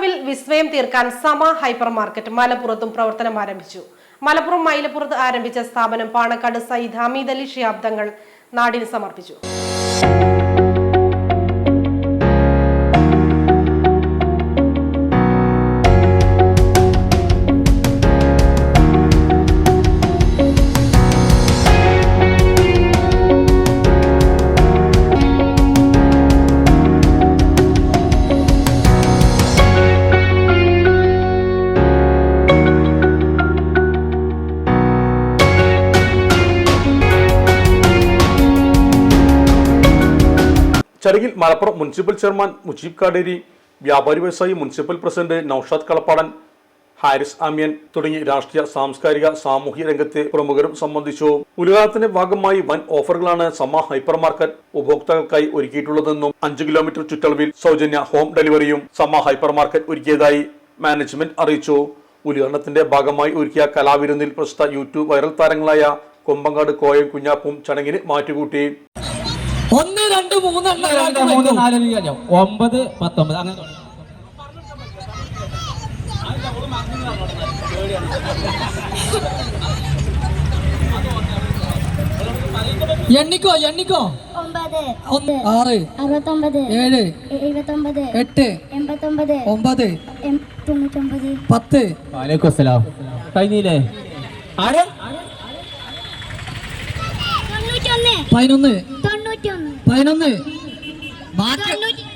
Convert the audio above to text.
വിലക്കുറവിൽ വിസ്മയം തീർക്കാൻ സമ ഹൈപ്പർ മാർക്കറ്റ് മലപ്പുറത്തും പ്രവർത്തനം ആരംഭിച്ചു. മലപ്പുറം മൈലപ്പുറത്ത് ആരംഭിച്ച സ്ഥാപനം പാണക്കാട് സയ്യിദ് ഹമീദ് അലി ശിഹാബ് തങ്ങൾ നാടിന് സമർപ്പിച്ചു. ചടങ്ങിൽ മലപ്പുറം മുനിസിപ്പൽ ചെയർമാൻ മുജീബ് കാടേരി, വ്യാപാരി വ്യവസായി മുനിസിപ്പൽ പ്രസിഡന്റ് നൌഷാദ് കളപ്പാടൻ, ഹാരിസ് ആമിയൻ തുടങ്ങി രാഷ്ട്രീയ, സാംസ്കാരിക, സാമൂഹ്യ രംഗത്തെ പ്രമുഖരും സംബന്ധിച്ചു. ഉദ്ഘാടനത്തിന്റെ ഭാഗമായി വൻ ഓഫറുകളാണ് സമ ഹൈപ്പർ മാർക്കറ്റ് ഉപഭോക്താക്കൾക്കായി ഒരുക്കിയിട്ടുള്ളതെന്നും 5 കിലോമീറ്റർ ചുറ്റളവിൽ സൗജന്യ ഹോം ഡെലിവറിയും സമ ഹൈപ്പർ മാർക്കറ്റ് ഒരുക്കിയതായി മാനേജ്മെന്റ് അറിയിച്ചു. ഉദ്ഘാടനത്തിന്റെ ഭാഗമായി ഒരുക്കിയ കലാവിരുന്നിൽ പ്രശസ്ത യൂട്യൂബ് വൈറൽ താരങ്ങളായ കൊമ്പങ്കാട് കോയം കുഞ്ഞാപ്പും ചടങ്ങിന് മാറ്റുകൂട്ടി. 1 2 3 4 5 9 19 അങ്ങനെ എണ്ണിക്കോ 9 6 69 7 79 8 89 9 99 10. വലൈക്കും അസ്സലാം. കഴിഞ്ഞില്ലേ? ആരെ 11 11 11 11